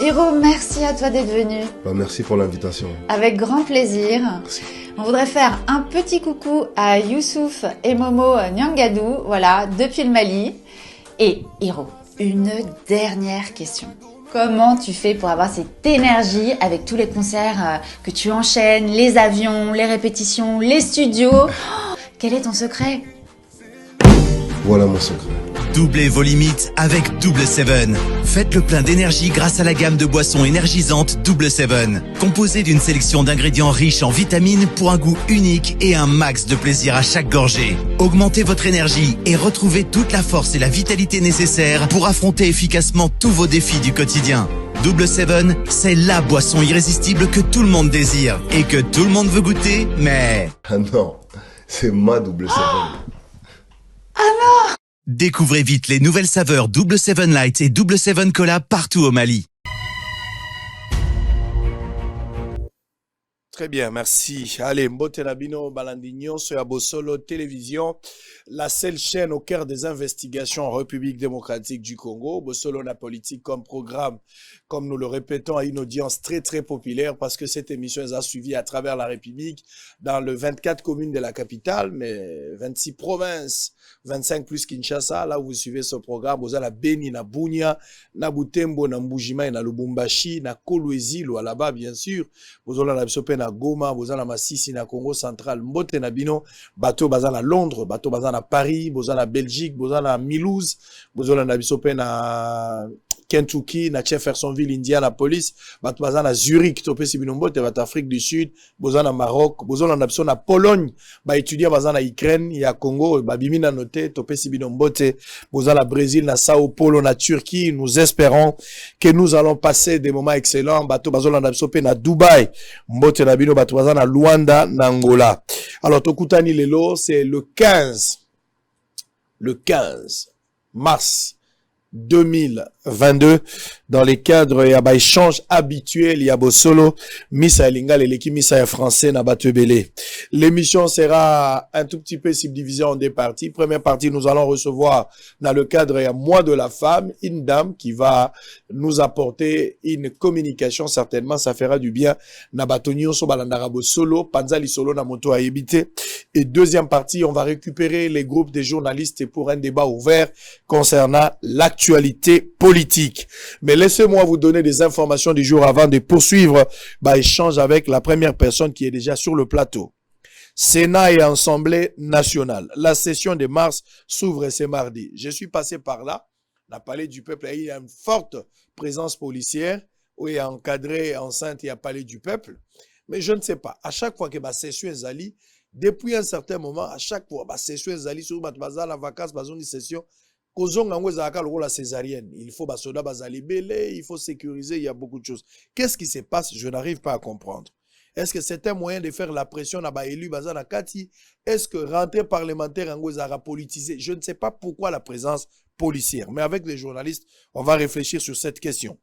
Hiro, merci à toi d'être venu. Merci pour l'invitation. Avec grand plaisir. Merci. On voudrait faire un petit coucou à Youssouf et Momo Nyangadou, voilà, depuis le Mali. Et Hiro, une dernière question. Comment tu fais pour avoir cette énergie avec tous les concerts que tu enchaînes, les avions, les répétitions, les studios? Quel est ton secret? Voilà mon secret. Doublez vos limites avec Double 7. Faites le plein d'énergie grâce à la gamme de boissons énergisantes Double 7. Composée d'une sélection d'ingrédients riches en vitamines pour un goût unique et un max de plaisir à chaque gorgée. Augmentez votre énergie et retrouvez toute la force et la vitalité nécessaires pour affronter efficacement tous vos défis du quotidien. Double 7, c'est la boisson irrésistible que tout le monde désire et que tout le monde veut goûter, mais... Ah non, c'est ma Double 7. Ah non! Découvrez vite les nouvelles saveurs Double 7 Light et Double 7 Cola partout au Mali. Très bien, merci. Allez, Mbote Nabino Balandignon sur Abosolo Télévision, la seule chaîne au cœur des investigations en République démocratique du Congo. Bosolo na politique comme programme, comme nous le répétons, à une audience très très populaire parce que cette émission est suivie à travers la République dans le 24 communes de la capitale, mais 26 provinces, 25 plus Kinshasa. Là où vous suivez ce programme, vous avez la Beni, na Bunia, na Butembo, na Mbujima, na Lubumbashi, na Kolwezi, là-bas bien sûr. Vous avez la Bisope na Goma, vous avez la Massissi, na Congo central, Mbote na Bino, bateau bazan à Londres, bateau bazan à Paris, vous avez la Belgique, vous avez la Milouz, vous avez la Bisope na Kentucky, na Jeffersonville, Indianapolis, bateau bazan à Zurich, topé si binombote, bateau Afrique du Sud, vous avez la Maroc, vous avez la na Pologne, ba étudiant bazan à Ukraine, il y a Congo, ba bimina noté, topé si binombote, vous avez la Brésil, na Sao Paulo, na Turquie. Nous espérons que nous allons passer des moments excellents. Bateau bazan na Bisope na Dubaï, mbote na bino bateau bazan à Luanda, na Angola. Alors Tokutani Lelo, c'est le 15 mars 2022, dans les cadres, il y a des échanges habituels, il y a solo, Missa Lingal et l'équipe Missa français n'a pas belé. L'émission sera un tout petit peu subdivisée en deux parties. Première partie, nous allons recevoir, dans le cadre, il y a Mois de la femme, une dame qui va nous apporter une communication, certainement, ça fera du bien. Nabatonio Sobalandarabo solo, Panzali solo, Namoto a évité. Et deuxième partie, on va récupérer les groupes des journalistes pour un débat ouvert concernant l'actualité politique. Mais laissez-moi vous donner des informations du jour avant de poursuivre échange avec la première personne qui est déjà sur le plateau. Sénat et Assemblée nationale. La session de mars s'ouvre ce mardi. Je suis passé par là, la Palais du Peuple, il y a une forte présence policière, où il y a encadré enceinte, il y a Palais du Peuple. Mais je ne sais pas, à chaque fois que la session est allée, depuis un certain moment, à chaque fois, la session est allée, sur la vacance, une session, la césarienne. Il faut il faut sécuriser, il y a beaucoup de choses. Qu'est-ce qui se passe? Je n'arrive pas à comprendre. Est-ce que c'est un moyen de faire la pression à élu Bazana Kati? Est-ce que rentrer parlementaire en politisé? Je ne sais pas pourquoi la présence policière. Mais avec les journalistes, on va réfléchir sur cette question.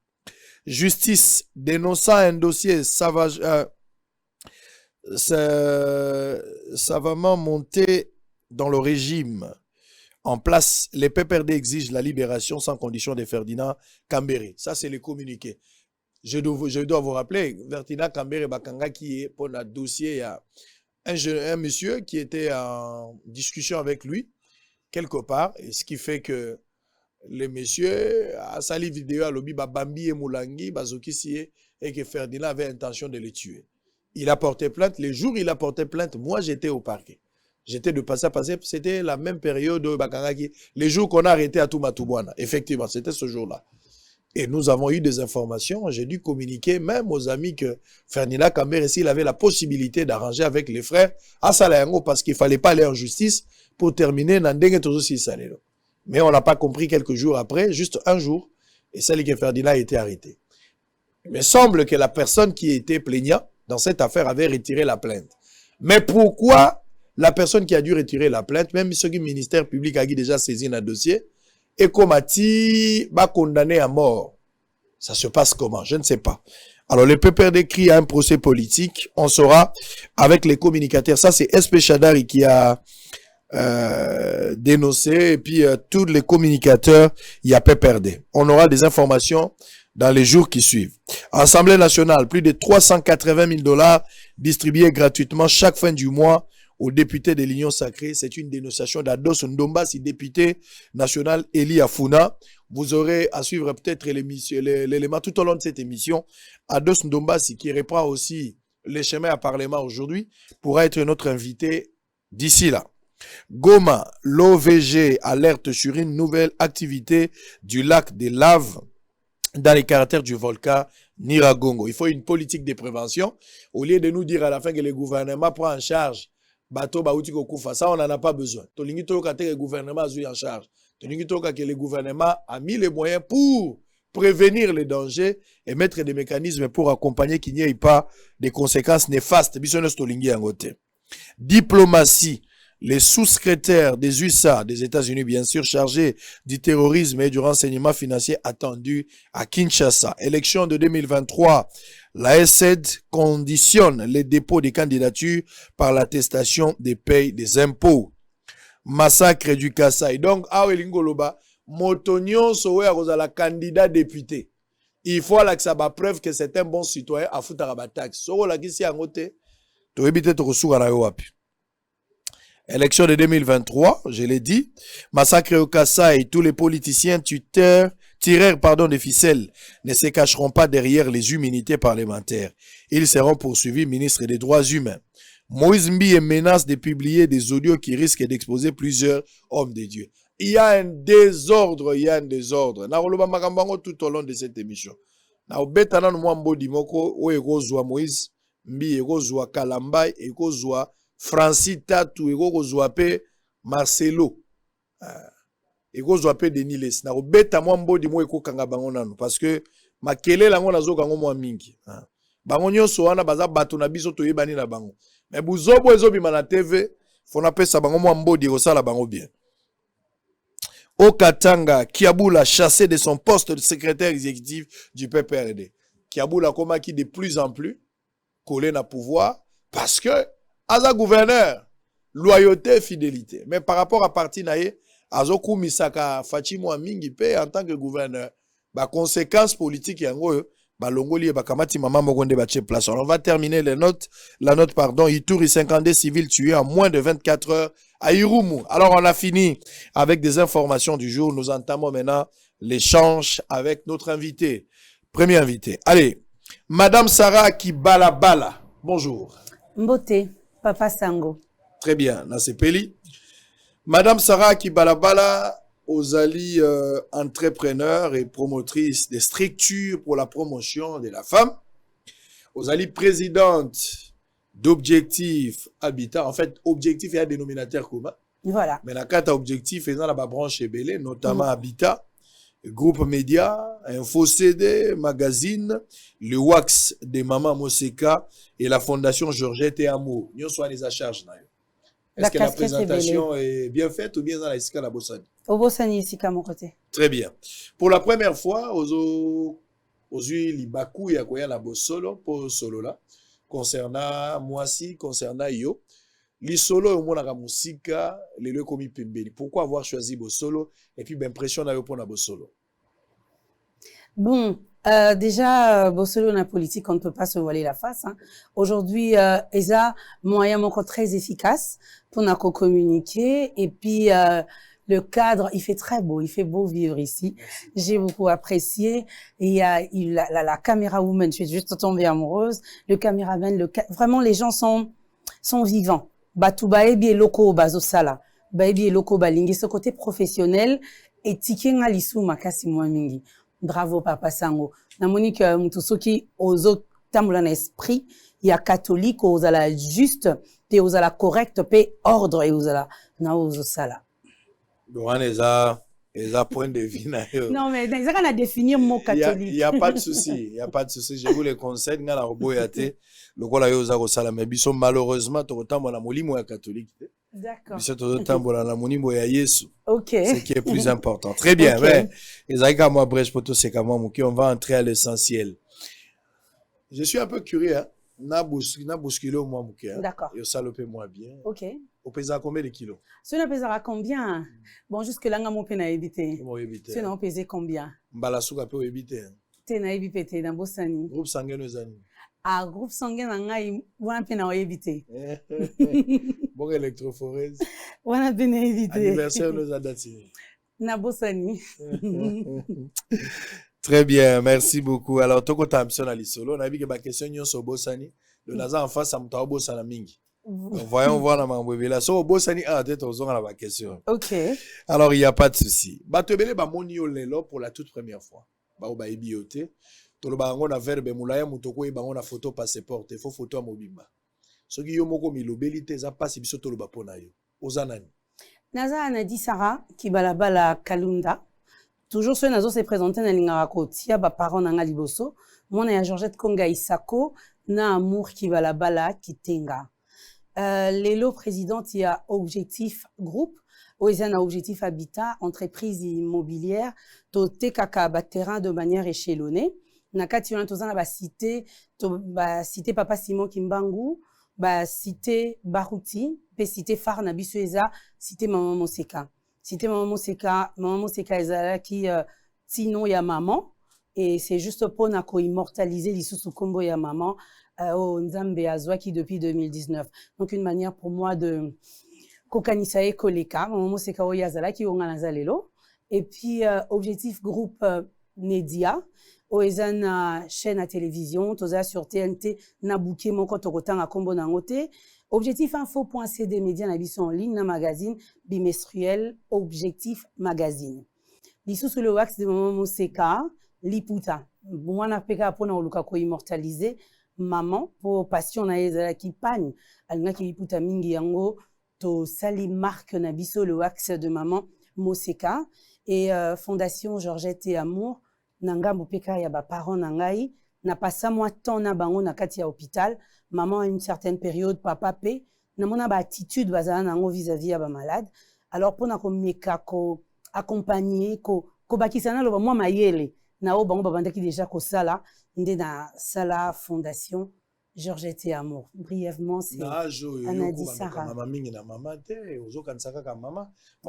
Justice dénonçant un dossier savamment monté dans le régime en place, les PPRD exigent la libération sans condition de Ferdinand Kambere. Ça, c'est le communiqué. Je dois vous rappeler, Ferdinand Kambere Bakanga, qui est pour notre dossier, il y a un monsieur qui était en discussion avec lui, quelque part, et ce qui fait que le monsieur a sali vidéo à l'obbi Bambi et Moulangi, Bazokisiye, et que Ferdinand avait intention de le tuer. Il a porté plainte. Le jour où il a porté plainte, moi, j'étais au parquet. J'étais de passer à passer. C'était la même période de Bakangaki. Les jours qu'on a arrêté à Toumatouboana. Effectivement, c'était ce jour-là. Et nous avons eu des informations. J'ai dû communiquer même aux amis que Ferdinand Kambere, s'il avait la possibilité d'arranger avec les frères à Salayango parce qu'il ne fallait pas aller en justice pour terminer Nandenge Tozosi Salero. Mais on n'a pas compris quelques jours après, juste un jour, et celle que Ferdinand a été arrêté. Il me semble que la personne qui était plaignant dans cette affaire avait retiré la plainte. Mais pourquoi la personne qui a dû retirer la plainte, même ce que le ministère public a déjà saisi un dossier, et Komati va condamner à mort? Ça se passe comment? Je ne sais pas. Alors, le PPRD crie à un procès politique. On saura avec les communicateurs. Ça, c'est SP Chadari qui a dénoncé. Et puis, tous les communicateurs, il y a PPRD. On aura des informations dans les jours qui suivent. Assemblée nationale, plus de 380 000 $ distribués gratuitement chaque fin du mois aux députés de l'Union sacrée. C'est une dénonciation d'Ados Ndombasi, député national Eli Afuna. Vous aurez à suivre peut-être l'élément tout au long de cette émission. Ados Ndombasi, qui reprend aussi les chemins à Parlement aujourd'hui, pourra être notre invité d'ici là. Goma, l'OVG alerte sur une nouvelle activité du lac des laves dans les caractères du volcan Nyiragongo. Il faut une politique de prévention. Au lieu de nous dire à la fin que le gouvernement prend en charge bateau Baouti Kokufa, ça on n'en a pas besoin. Tolingi Toloka que le gouvernement a eu en charge. Tolingi Toloka que le gouvernement a mis les moyens pour prévenir les dangers et mettre des mécanismes pour accompagner qu'il n'y ait pas de conséquences néfastes. Bissonos Tolingi en côté. Diplomatie. Les sous-secrétaires des USA des États-Unis, bien sûr, chargés du terrorisme et du renseignement financier attendus à Kinshasa. Élection de 2023, la SED conditionne les dépôts des candidatures par l'attestation des payes des impôts. Massacre du Kassai. Donc, Awelingoloba, Motonion Sowe a candidat député. Il faut que ça soit preuve que c'est un bon citoyen à foutre à la taxe. Soro la kisi en côté, tu éviter de recevoir la wapi. Élection de 2023, je l'ai dit, massacre au Kassai, tous les politiciens tireurs des ficelles ne se cacheront pas derrière les immunités parlementaires. Ils seront poursuivis, ministre des Droits humains. Moïse Mbi menace de publier des audios qui risquent d'exposer plusieurs hommes de Dieu. Il y a un désordre, Naroloba makambango tout au long de cette émission. Na obetana mwambo dimoko o ekozwa Moïse Mbi ekozwa Kalamba ekozwa Francis Tatu ekozwa pe Marcelo. Ekozwa pe Denis Les. Na obeta mwambo dimo ekokanga bango nanu parce que makele lango nazoka ngo mwa mingi. Bango nyonso wana baza bato na biso toyebani na bango. Mais buzobo ezobima na TV, fona pesa bango mwambo di kosala bango bien. Au Katanga, Kiaboula chassé de son poste de secrétaire exécutif du PPRD. Kiaboula koma qui de plus en plus collé na pouvoir parce que aza gouverneur, loyauté, fidélité. Mais par rapport à parti naye, azoku misaka Fachimu Amingi pe en tant que gouverneur, ba conséquences politiques yango ba longoli ba kamati mama mokonde ba place. On va terminer la note Ituri 52 civils tués en moins de 24 heures à Irumu. Alors on a fini avec des informations du jour. Nous entamons maintenant l'échange avec notre invité. Premier invité. Allez, Madame Sarah Kibalabala. Bonjour. Mbote, Papa Sango. Très bien, Nasepeli. Madame Sarah Kibalabala, Ozali, entrepreneur et promotrice des structures pour la promotion de la femme. Ozali, présidente d'Objectif Habitat. En fait, Objectif est un dénominateur commun. Voilà. Mais la carte Objectif est dans la branche Ebele, notamment Habitat, Groupe Média, Info CD, Magazine, le Wax de Maman Moseka et la Fondation Georgette et Amour. Nous sommes les à charge. Est-ce que la présentation est bien faite ou bien dans la escale à Bossani? Au Bossani, ici, à mon côté. Très bien. Pour la première fois, aux Libakou, il y a la Bossolo, pour solo là, concernant moi si, concernant Yo. Les solo, au moins, la musique, les lieux comme Pembeli. Pourquoi avoir choisi Bossolo et puis l'impression d'aller pour la Bossolo? Bon, déjà, Bossolo, dans la politique, on ne peut pas se voiler la face. Hein. Aujourd'hui, ESA, moyen encore très efficace pour nous communiquer. Et puis, le cadre, il fait très beau, il fait beau vivre ici. J'ai beaucoup apprécié. Et la caméra woman, je suis juste tombée amoureuse. Le caméraman, vraiment, les gens sont vivants. Batouba ebi loko bazosala. Ba ebi loko balingi. Ce côté professionnel, et tikenga lisu makasi mwa mingi. Bravo, Papa Sango. Na monique, mutusoki, ozo tamboula na esprit, il y a catholique, ozala juste, te ozala correct, pe ordre, et ozala na ozo sala. Donc, les point de vue. Non, mais ils ont à définir mot catholique. Il n'y a pas de souci. Il n'y a pas de souci. Je vous le conseille. Nous avons boyate. Le quoi là, yosa sala. Mais biso malheureusement, tu autant la molimo ya catholique. D'accord. Biso tu autant la molimo ya Yesu. Ok. Ce qui est plus important. Très bien. Okay. Mais les aïka moi brèche pour tout c'est comme moi. On va entrer à l'essentiel. Je suis un peu curieux. Hein. Na bousculé au moins mouké. D'accord. Et au salopé moins bien. Ok. Au pesant combien de kilos? Cela pesera combien? Bon, jusque là, mon peine à éviter. Comment éviter? Cela pesait combien? Mbalasouka peut éviter. te na yebi pete na bosani. Groupe sanguin nos amis. Ah, groupe sanguin na ngai wana pe na yebi te. Bon électrophorèse. Wana pe na yebi te. Anniversaire nos adati. Na bosani. Très bien, merci beaucoup. Alors, toko tamson ali solo, na bi ke ba question nyon so bosani. Le naza en face ça mta bosana mingi. Voyons voir la mambwebela. So bosani a tête aux à la question. OK. Alors, il y a pas de souci. Batebele ba moni yo lelo pour la toute première fois. Ba o ba ebiote. Tolo ba ngo na verbe mulaya mutoko e ba ngo na photo passeport, il faut photo mobimba. Soki yo moko milobeli te za passe biso tolo ba pona yo. Ozanani. Naza Anadi Sarah qui balabala Kalunda. Toujours ceux nazo se présenter na lingara kotia ba parents na nga liboso. Mona ya Georgette Konga Isako na amour qui balabala Kitenga. Lelo président il y a objectif groupe oezana objectif habitat entreprise immobilière toté kaka ba terrain de manière échelonnée na kati on tozana ba cité papa Simon Kimbangu ba cité Baruti pe cité phare na biso eza cité maman Moseka ezala qui tino ya maman et c'est juste pour na ko immortaliser lisusu kombo ya maman au Nzambe Azwaki depuis 2019. Donc une manière pour moi de kokanisa e koleka maman Moseka o yazala ki onga nazalelo et puis objectif groupe Media oezana chaîne à télévision toza sur TNT na bouquet moko tokotanga kombo na ngote objectif info.cd média na biso en ligne na magazine bimestruel objectif magazine lisusu le wax de maman Moseka liputa mwana peka pona oluka ko immortaliser maman pour passion na ezala ki pagne alinga ki liputa mingi yango to sali marque na biso le wax de maman Moseka et fondation Georgette et Amour nanga mopeka ya ba parents nangai na passa moi temps na bango na kati ya hôpital maman à une certaine période papa pe na mona ba attitude bazana nango vis-à-vis ya ba malade alors pona ko meka ko accompagner ko bakisana lo moi mayele na o bango babandaki déjà ko sala nde na sala fondation Georgette et Amour. Brièvement, c'est Anadi Sarah. Moi,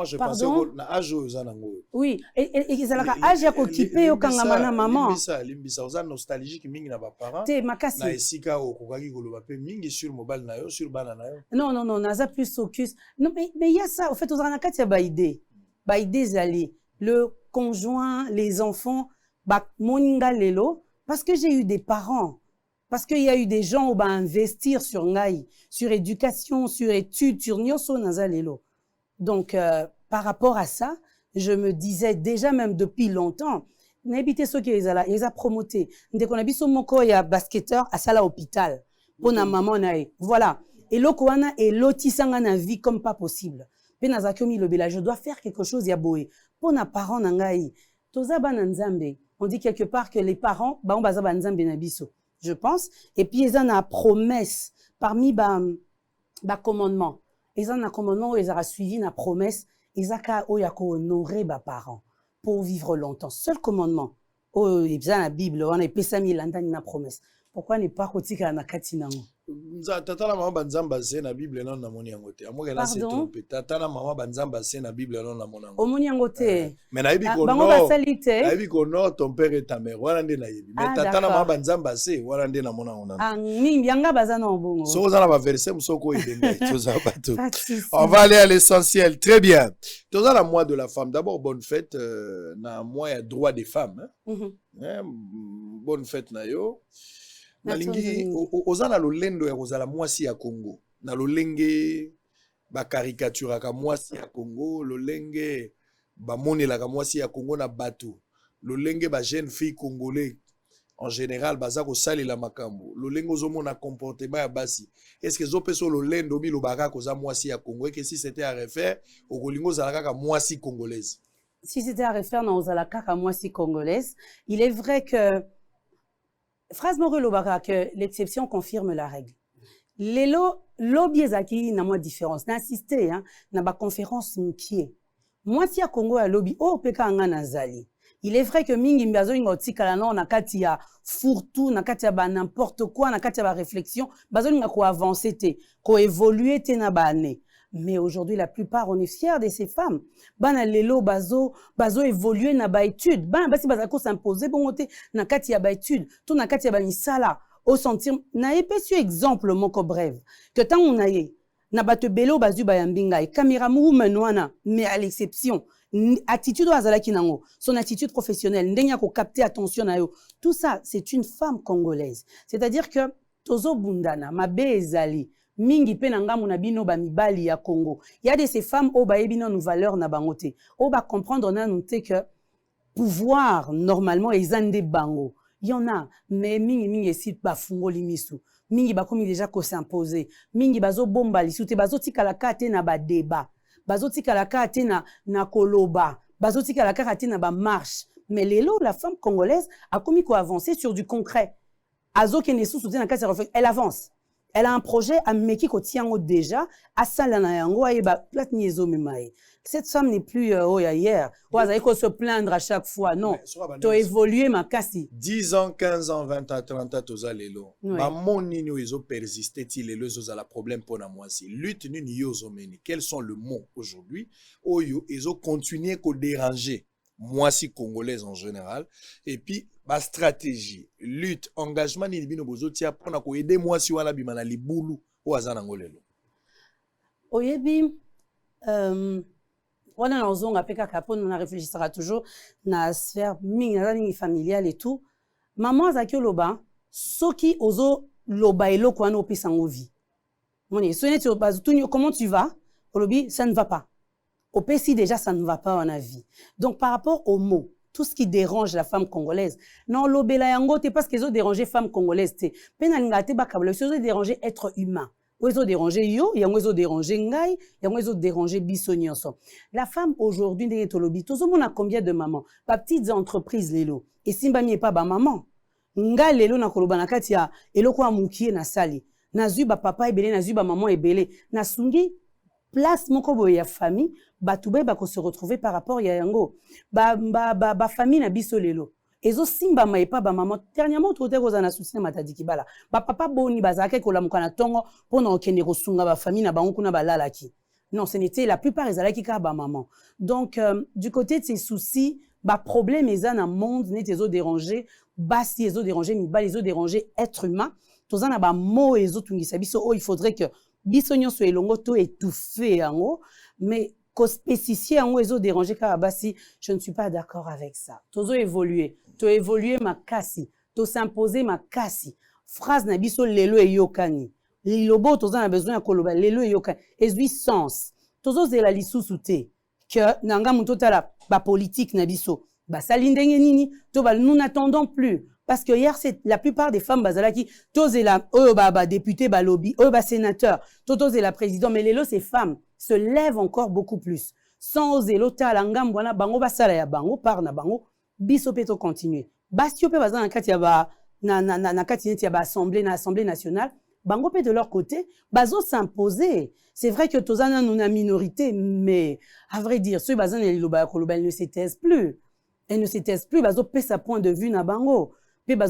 je pensais que oui, et ils allaient âge à occuper au kangamana maman. Limbisa, oza nostalgique mingi na ba parents. Te makasi. Na esika o kokaki koloba pe mingi sur mobile na yo, sur bana na yo. Non, naza plus focus. Non, mais il y a ça. Au fait, oza na kati ya ba idée zali. Le conjoint, les enfants, ba moninga lelo, parce que j'ai eu des parents. Parce qu'il y a eu des gens où investir sur ngai, sur éducation, sur études, sur nyoso nazalelo. Donc, par rapport à ça, je me disais déjà même depuis longtemps, n'habitez ceux qui les a promotés. Dès qu'on a vu son moko ya basketteur à sala hôpital. Pour na maman nae. Voilà. Et l'okoana et lotisanga na vie comme pas possible. Pe nazakomi lobela, je dois faire quelque chose ya boé. Pour na parents nangai. Toza ba nzambe. On dit quelque part que les parents, ba on baza ba nzambe na biso. Je pense. Et puis, ils ont une promesse parmi les commandements. Ils ont un commandement où ils ont suivi une promesse. Ils ont honoré les parents pour vivre longtemps. Seul commandement. Oh, ils ont la Bible. On a pesami une promesse. Pourquoi ne pas kotika na katina? Tata na mama banzamba se na Bible non na moni yangote. Amoke na se trompe. Tata na mama banzamba se na Bible non na mona. O moni yangote. Mais na yebi ko bango ba salite. Na yebi ko no ton père et ta mère. Wana nde na yebi. Mais tata na mama banzamba se wana nde na mona ona. Ah mingi yanga bazana obongo. So za na ba verset musoko ebenga toza bato. On va aller à l'essentiel. Très bien. Toza la mois de la femme. D'abord bonne fête na mois ya droit des femmes hein. Bonne fête na yo. Nalingi ozana lolendo ya kozala mwasi ya Congo na lolenge ba caricature ka mwasi ya Congo lolenge ba monela ka mwasi ya Congo na bato lolenge ba jeune fille congolais en général baza ko salela makambo lolenge ozomona comportement ya basi est-ce que zopeso lolendo bi lobaka koza mwasi ya Congo et que si c'était à refaire au kolingo zalaka ka mwasi congolaise si c'était à refaire na ozalaka ka mwasi congolaise il est vrai que phrase morale que l'exception confirme la règle. Lelo lobiezaki na moi différence. Na assisté hein na ba conférence mkié. Moi si a Congo ya lobby o peka nga nazali. Il est vrai que mingi mbazo ngotika na na kati ya fourtou na kati ya ba n'importe quoi na kati ya ba réflexion bazo nga ko avancer te ko évoluer te na ba année. Mais aujourd'hui, la plupart, on est fiers de ces femmes. Bana lelo bazo évoluer na ba étude. Bana basi bazako s'imposer bon côté na kati ya ba étude. Tout na kati ya ba misala. Au sentir na épais exemple moko bref. Que tant on a yé na bate belo bazu ba yambinga et caméra woman wana mais à l'exception attitude azalaki nango son attitude professionnelle ndenya ko capter attention na yo. Tout ça, c'est une femme congolaise. C'est-à-dire que tozo bundana mabe ezali mingi pe nanga mona bino ba mibali ya Congo. Il y a de ces femmes au ba ebino nous valeur na bangote. Au ba comprendre na noté que pouvoir normalement ezande bango. Il y en a mais mingi esi ba fungoli misu. Mingi ba komi déjà ko s'imposer. Mingi bazo bomba lisute bazo tikala kate na ba débat. Bazo tikala kate na koloba. Bazo tikala kate na ba marche. Mais lelo la femme congolaise a commis ko avancer sur du concret. Azo kenesu soutien na kate elle avance. Elle a un projet à meki ko tiango déjà à salana yango ayeba plat niezo memaye. Cette femme n'est plus hier. Il faut se plaindre à chaque fois. Non. Tu as évolué ma kasi. 10 ans, 15 ans, 20 ans, 30 ans, tu as lelo. Ma mon nino ils ont persisté, ils ont la problème pour moi aussi. Lutte ni yozo meni. Quels sont les mots aujourd'hui? Oyo ils ont continué à déranger. Moi si congolaise en général. Et puis ma stratégie, lutte, engagement ni bino bozo tia pona ko aider moi si wala bimana libulu o azana ngolelo. Oyebi on a un zone après capone on réfléchira toujours na sphère mingi familiale et tout. Maman zakio loba soki ozo loba elo kwa no pesa ngovi. Moni soneti o bazu comment tu vas? Olobi ça ne va pas. Au PC déjà ça ne va pas en avis. Donc par rapport aux mots, tout ce qui dérange la femme congolaise, non lobela yango te parce qu'ils ont dérangé femme congolaise te. Penalingate bakablo, ils ont dérangé être humain. Ils ont dérangé yo, ils ont dérangé ngai, ils ont dérangé biso nyonso. La femme aujourd'hui ndenge tolobi, tout le monde a combien de mamans? Pas petites entreprises lelo. Et simba mi pas ba maman. Nga lelo na koloba na kati ya eloko amukie na sali. Na zuba papa ebele, na zuba maman ebele, na sungi place moko boye ya famille batube ba ko se retrouver par rapport ya yango ba famille na biso lelo ezo simba ma epa ba maman dernièrement tout ko za na souci na matadi kibala ba papa boni bazaka ko lamuka na tongo pona okende ko sunga ba famille na bango kuna balalaki non ce n'était la plupart ezalaki ka ba maman donc du côté de ces soucis ba problème eza na monde net ezo déranger basi ezo déranger mibali ezo déranger être humain tozana ba mo ezo tungisa biso il faudrait que bisogno so elongo to étouffé yango mais ko spécifier yango ezo déranger ka basi je ne suis pas d'accord avec ça tozo évoluer ma kasi to s'imposer ma kasi phrase na biso lelo eyokani lilobo tozo na besoin ya koloba lelo eyokani ezui sens tozo zela lisusu te que nanga muto tala ba politique na biso ba salindenge nini to ba nous n'attendons plus. Parce que hier, c'est la plupart des femmes bazalaki, tous et la député, lobby, sénateur, tous et la président, mais les ces femmes se lèvent encore beaucoup plus. Sans oser l'ota langam wana bango basala ya bango par na bango biso peto continuer. Bastio pe bazana kati ya ba na kati ya ba assemblée nationale, bango pe de leur côté, bazo s'imposer. C'est vrai que tozana nous na minorité, mais à vrai dire, ceux bazana liloba koloba ne se taisent plus. Elle ne se taisent plus, bazo pe sa point de vue na bango. Il y a un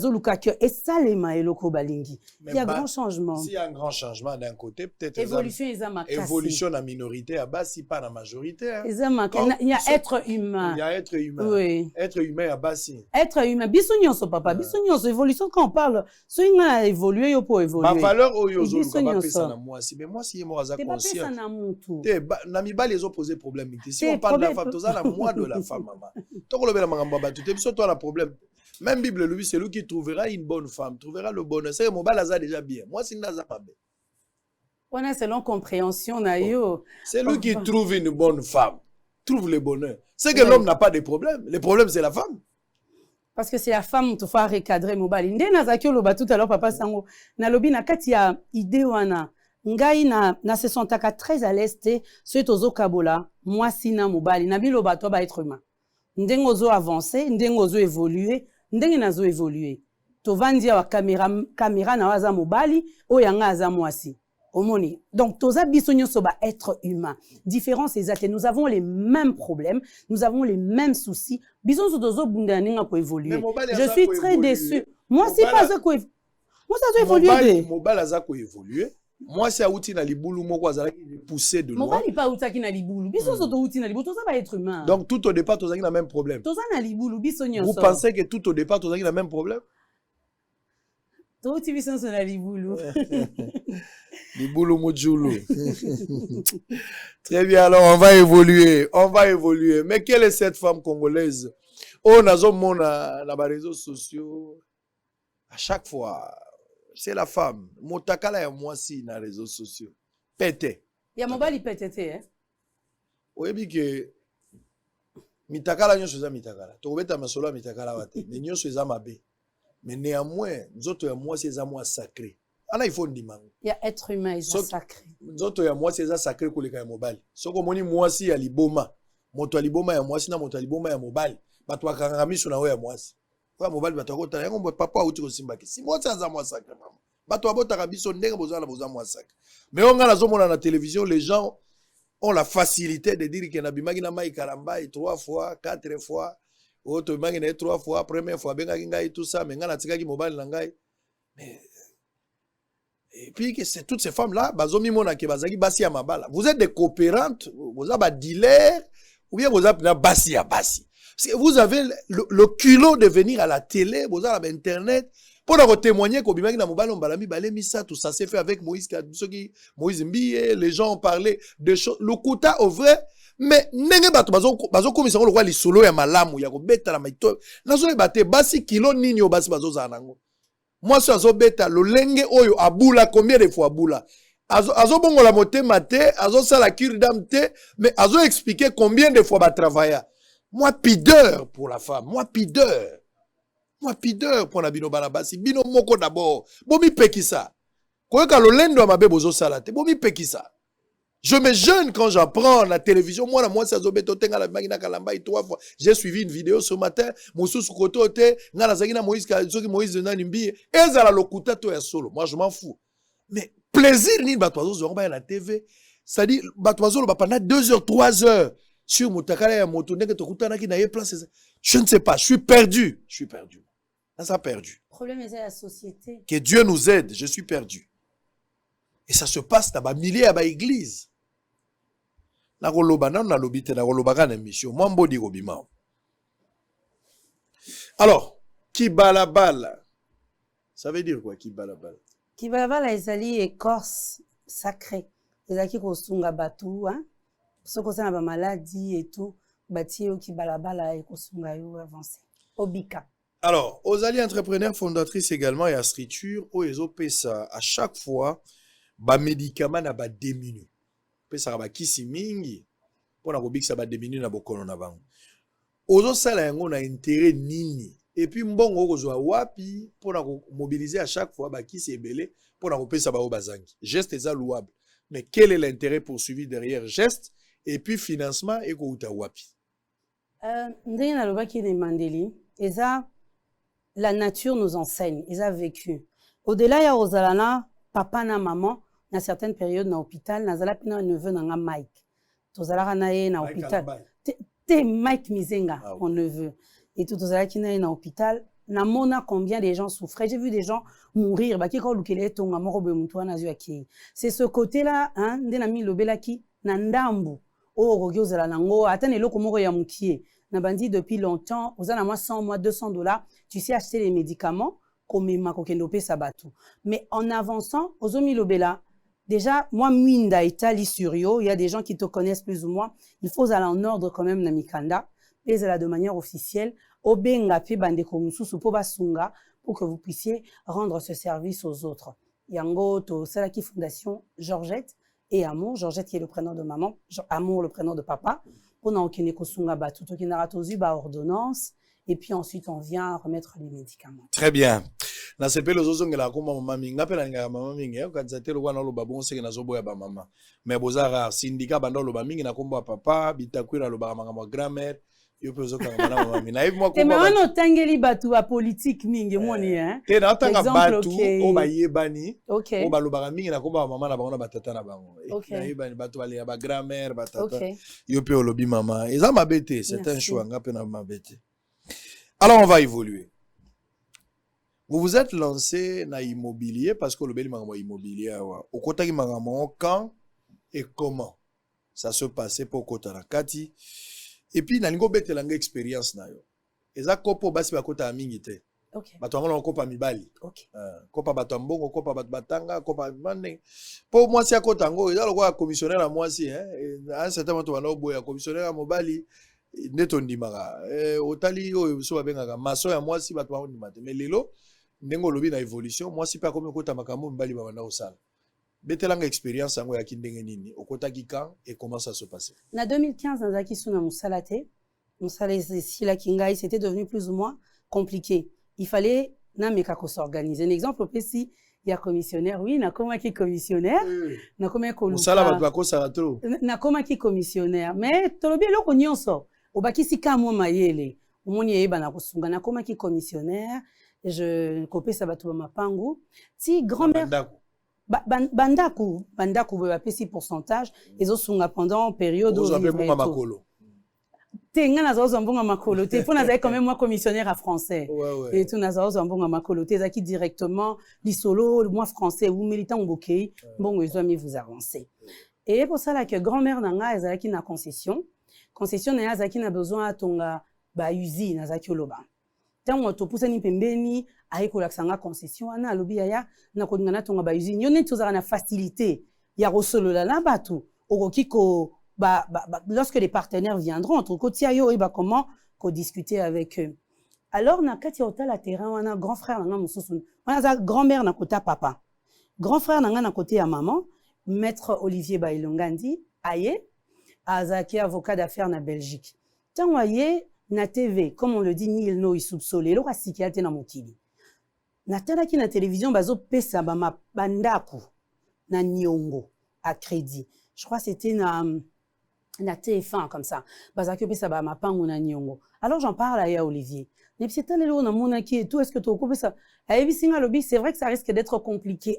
grand changement. S'il y a un grand changement d'un côté, peut-être évolution la minorité à bas, si pas la majorité. Hein. Il y a être humain. Il y a être humain. Oui. Être humain à bas, si. Être humain. Bisognon, papa. Bisognon, évolution quand on parle. Ce qui a évolué, il faut évoluer. Ma valeur, mais moi, si moi, j'ai conscience. Nami ba les opposés problème. Si on parle de la femme, tu as la moi de la femme, maman. Tu as un problème. Même Bible, lui, c'est lui qui trouvera une bonne femme, trouvera le bonheur. C'est que mon balaza déjà bien. Moi, c'est Naza pas bien. On a selon compréhension, Nayo. C'est lui qui trouve une bonne femme, trouve le bonheur. C'est que l'homme n'a pas de problème. Le problème, c'est la femme. Parce que c'est la femme qui faut recadrer mon bal. Inde Nazakio loba tout à l'heure, papa Sango. Na lobi na katia idée wana. Ngai na se sentaka très à l'est. C'est aux Okabola. Moi, sina mobali. Na biloba to ba être humain. Ndengozo avancer, ndengozo évoluer. Ndenge nazo évoluer to vandia wa caméra na waza mobali o yanga aza mwasi omoni donc toza bisonyo so ba être humain différence exacte nous avons les mêmes problèmes nous avons les mêmes soucis bison so tozo bunda ninga ko évoluer je suis très déçu moi c'est pas ça ko moi ça doit évoluer mobali aza ko évoluer Moi, c'est outi na libulu moko azalaki poussé de loin. Mobali pas outaki na libulu. Biso soto outi na libulu, ça va être humain. Donc tout au départ, tu as le même problème. Toza na libulu biso nyonso. Vous pensez que tout au départ, tu as le même problème? To outi biso na libulu. Libulu mojulu. Très bien, alors on va évoluer. On va évoluer. Mais quelle est cette femme congolaise? Oh, nazo mona na ba réseaux sociaux. À chaque fois, c'est la femme. Motakala ya mwasi na réseaux sociaux. Pété. Ya mobali pétété, hein? Oyebi que mitakala nyonso eza mitakala. Tokobeta masolo ya mitakala wate. Mais nyonso eza mabe. Mais néanmoins, nzoto ya mwasi eza mwa sacré. Ana il faut ndimango. Il y a être humain, c'est sacré. Nzoto ya mwasi eza sacré koleka ya mobali. Soko moni mwasi ya liboma. Moto ya liboma ya mwasi na moto ya liboma ya mobali. Bato akanga miso na we ya mwasi. Kwa mobali bato akota yango papa auti ko simbaki. Si mwasi aza mwa sacré mama. Bato abota biso ndenge bozala boza mwa sacré. Mais on a la na télévision, les gens ont la facilité de dire que nabimaki na mai karambai 3 fois, 4 fois. Autre mangi na 3 fois, première fois benga ngai tout ça, mais ngana tikaki mobali na ngai. Mais et puis que c'est toutes ces femmes là, bazomi mona ke bazaki basi ya mabala. Vous êtes des coopérantes, vous avez des dealers ou bien vous avez basi ya basi. Parce que vous avez le culot de venir à la télé, vous avez internet pour nous témoigner qu'au bimaki na mobali on balami balemi ça, tout ça s'est fait avec Moïse Kadusoki, Moïse Mbiye, les gens ont parlé de choses le kuta au vrai. Mais ndenge bato bazo komisa ko lokwa lisolo ya malamu ya ko beta la maito nazo le bate basi kilo nini o basi bazo za nango moi so azo beta lo lenge oyo abula combien de fois abula azo bongo la motema te azo sala cure d'âme te mais azo expliquer combien de fois ba travailler moi pideur pour la femme moi pideur pour na bino bana basi bino moko d'abord bomi pekisa ko ka lo lendo ya mabe bozo sala te bomi pekisa. Je me gêne quand j'apprends la télévision. Moi, ça zobeto tenga la magina kalamba 3 fois. J'ai suivi une vidéo ce matin. Moussou Soukoto te ngala zagina Moïse Kazoki Moïse Nanimbi. Ezala lokuta to ya solo. Moi, je m'en fous. Mais plaisir ni batwazo zorba la TV. C'est-à-dire batwazo ba pendant 2 heures, 3 heures sur motakala ya moto ndenge tokuta na ki na ye place. Je ne sais pas, je suis perdu. Ça perdu. Le problème est la société. Que Dieu nous aide, je suis perdu. Et ça se passe dans ba milliers à ba église. Alors, Kibalabala, ça veut dire quoi, Kibalabala? Kibalabala, ezali écorce sacré. Ezali kosunga batu, hein? Ce qu'on a maladie et tout, bati au Kibalabala et kosunga yo avancé. Obika. Alors, Ozali entrepreneur fondatrice également et à structure, Oezo pesa à chaque fois, ba médicament na ba déminu. Ça va kisi mingi pour na kobikisa ba deminu na bokono na bango ozo sala yango na intérêt nini et puis mbongo kozwa wapi pour na mobiliser à chaque fois ba kisi ebele pour na kopesa ba bazangi geste est louable mais quel est l'intérêt poursuivi derrière geste et puis financement et ko uta wapi ndenge na loba ki ne mandeli eza la nature nous enseigne eza vécu au-delà ya ozalana papa na maman na certaines périodes na hôpital nazala pina neveu nanga Mike tozala na ye na hôpital te Mike Mizenga mon neveu et tout tozala kina na hôpital na mona combien de gens souffraient j'ai vu des gens mourir ba ki ko lukele tonga moko be mutu na zwa ki c'est ce côté là hein ndena mi lobelaki na ndambu o rogi ozala nango atane loko moko ya mukie na bandi depuis longtemps ozana moi 100 mois $200 tu sais acheter les médicaments comme makokendo pesa batu mais en avançant ozomi lobela. Déjà, moi, Mwinda Itali Surio, il y a des gens qui te connaissent plus ou moins. Il faut aller en ordre quand même, Namikanda. Mais là, de manière officielle, Obenga pe bandeko mususu po basunga pour que vous puissiez rendre ce service aux autres. Yango to Salaki Fondation Georgette et Amour. Georgette qui est le prénom de maman, Amour le prénom de papa. On a okene kosunga batu to kinaratozu ba ordonnance. Et puis ensuite, on vient remettre les médicaments. Très bien. Na sepelo zozongela ko mama minga pe na nga mama minga ka nzatelo kwa na lo babon seke na zoboya ba mama mais bozara syndicat bando lo ba mingi na kombo papa bitakwira lo ba mama grand-mère yo pe zo ka mama minga na moi ko mais on tangeli batu ba politique mingi moni hein te na tanga batu o ba yebani o ba lo ba mingi na kombo mama na bango na batata na bango na yebani batu ba ba grand-mère batata yo pe olobi mama eza mabete c'est un choix nga pe na mabete. Alors on va évoluer. Vous vous êtes lancé dans l'immobilier parce que le bel immobilier, au côté quand et comment ça se passait pour Kotarakati. Et puis, dans une expérience. Et ça, kopo basi bakota amingite. Ok. Batwango kopa mibali. Ok. Kopa batambongo, kopa batanga, kopa mande. Pour moi, c'est à Kotango, il y a le commissionnaire à moi aussi. À un certain moment, on a un commissionnaire à Mobali. Netondimara. Otali, so abenga. Maso ya moi si batwa ondimate. Mais lelo, ndengo lobi na évolution, moi si pas comme kota makambo mbali babanda osala. Betelanga expérience yango ya kindenge nini, okota kikan et comment ça se passait. Na 2015 nazaki suna musalate. Musalate si la kingai c'était devenu plus ou moins compliqué. Il fallait na mekako s'organiser. Un exemple si il y a commissionnaire, oui, na koma ki commissionnaire, na koma ko musala batwa ko sala trop. Na koma ki commissionnaire, mais tolobi eloko nyonso. Obakisi ka mo mayele. Omoni yeba na kosunga na koma ki commissionnaire. Je copie ça bato ma pangu ti grand-mère bandaku ba pesi pourcentage ils ont sunga pendant période vous avez bon makolo tenga na zo mbonga makolo te pona za quand même moi commissionnaire à français et tout na zo mbonga makolo te za qui directement lisolo moi français ou militant mbokei bon ils ont mis vous avancer et pour ça là que grand-mère nanga ezala ki na concession na za ki na besoin atonga ba usine na za ki oloba. Tant to poussa ni pembeni aiko laksanga concession ana alobi ya na ko ngana tonga ba usine yone tozara na facilité ya rosolola na batu okoki ko lorsque les partenaires viendront entre kotia yo et comment ko discuter avec eux. Alors na kati hôtel à terrain wana grand frère na mususu wana za grand-mère na kota papa grand frère na côté ya maman maître Olivier Bailongandi aye azaki avocat d'affaires na Belgique tant aye na TV, comme on le dit, ni il no isubsolé, lo kasikiate na mokili. Na talaki na télévision, bazo pesa bama bandaku na nyongo à crédit. Je crois que c'était na TF1 comme ça. Bazaki pesa bama pango na nyongo. Alors j'en parle à Olivier. Mais c'est tel na monaki et tout, est-ce que tu occupes ça? Singa lobby, c'est vrai que ça risque d'être compliqué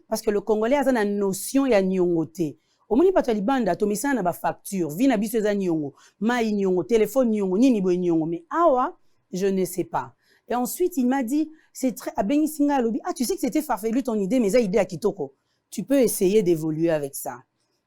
parce que le Congolais a une notion ya nyongo te. Omoni pato libanda to misana na ba facture vina biso za nyongo ma nyongo téléphone nyongo nini boy nyongo mais awa je ne sais pas et ensuite il m'a dit c'est très abeni singa lobi tu sais que c'était farfelu ton idée mais ça idée à kitoko tu peux essayer d'évoluer avec ça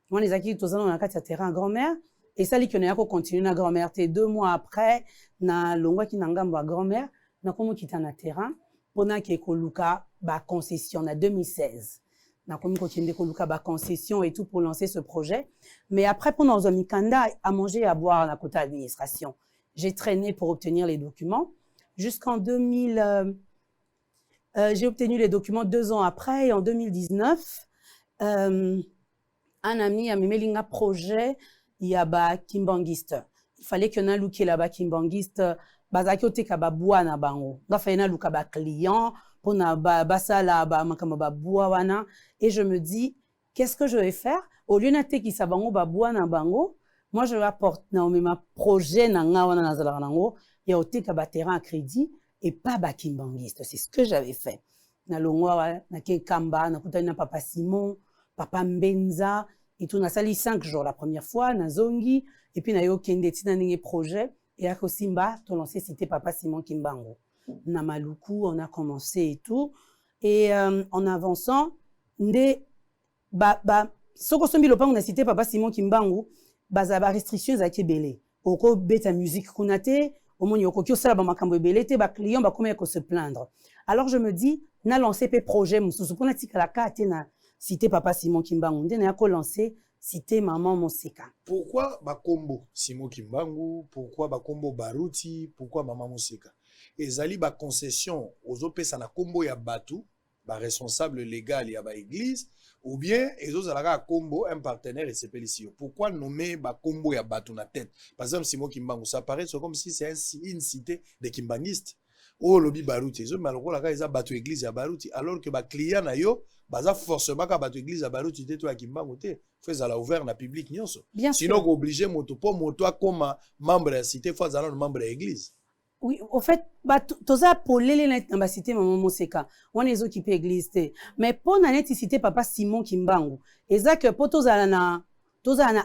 moi les acquis tous on a quatre terrain grand-mère et ça li que na ko continuer na grand-mère 2 mois après na longwa ki na ngambo grand-mère na komo kita na terrain pona ke ko luka ba concession na 2016. Na komi continué ko luka ba concession et tout pour lancer ce projet. Mais après, pendant Zomikanda, à manger et à boire à la côté administration. J'ai traîné pour obtenir les documents. Jusqu'en 2000, j'ai obtenu les documents 2 ans après. Et en 2019, un ami a mis un projet, il y a ba Kimbangiste. Il fallait que na luki là-bas Kimbangiste, bazaki oteka ba bois na bango. Nga fa na luka ba client. Et je me dis, qu'est-ce que je vais faire? Au lieu de qui sabango baboua na bango, moi je rapporte ma projet na nga wana na zala nango, ya oteka ba terrain à crédit et pas ba kimbangiste. C'est ce que j'avais fait. Na longwa na ke kamba na kutani na papa Simon, papa Mbenza et tout na sali 5 jours la première fois na zongi et puis na yo kende tina ninge projet et à Kosimba to lancé cité papa Simon Kimbango. Namaluku, on a commencé et tout. Et en avançant, soko sombi lopa on a cité papa Simon Kimbangu, bazaba restrictions à Kebele. Oko beta musique kunate, au moni oko kyo sala ba makambo ebele te ba client ba combien ko se plaindre. Alors je me dis, na lancé pe projet mususu pona tikala ka te na cité papa Simon Kimbangu, ndena ko lancer cité maman Moseka. Pourquoi ba kombo Simon Kimbangu, pourquoi ba kombo Baruti, pourquoi maman Moseka? Ezali ba concession aux opesa na kombo ya batu ba responsable légal ya ba église ou bien ezo zalaka kombo un partenaire et s'appelle ici. Pourquoi nommer ba kombo ya batu na tête? Par exemple Simon Kimbangu, ça paraît comme si c'est une cité de kimbangistes. Oh lobi Baruti, ezo maloko la ka eza batu église ya Baruti alors que ba client na yo baza forcément ka batu église ya Baruti te to ya Kimbangu te. Faut ala ouvert na public nyonso. Sinon obligé moto po moto comme membre de la cité faut ala membre de l'église. Oui, au fait, toza polele na ba cité maman Moseka. On est occupé église te. Mais pour na net cité papa Simon Kimbangu. Eza que pour toza na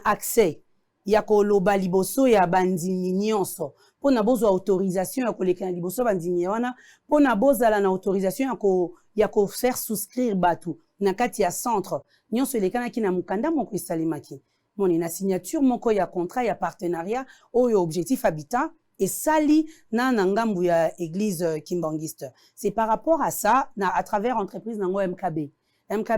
accès. Ya ko loba liboso ya bandi nyonso. pona bozo autorisation ya koleka liboso bandimi wana pona bozala na autorisation ya ko faire souscrire batu na kati ya centre nyonso elekana ki na mukanda moko esalemaki moni na signature moko ya contrat ya partenariat oyo objectif habitat et sali na ngambu ya église kimbangiste. C'est par rapport à ça à travers entreprise nango MKB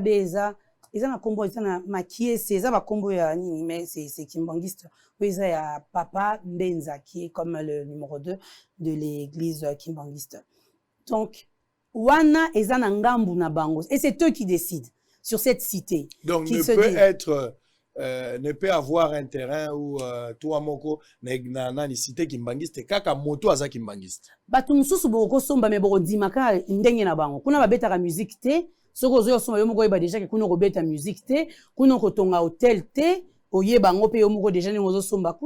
eza na kombo eza na makie c'est eza ba kombo ya nini mais c'est kimbangiste eza ya papa Mbenza qui est comme le numéro 2 de l'église kimbangiste. Donc wana eza na ngambu na bango et c'est eux qui décident sur cette cité. Donc ne peut avoir un terrain où toi moko na ni cité kimbangiste kaka moto aza kimbangiste. Batu mususu boko somba me boko dimaka ndenge na bango. Kuna babeta musique te, soko zo somba yo moko yeba déjà que kuna robeta musique te, kuna kotonga hotel te, oye bango pe yo moko déjà ngo somba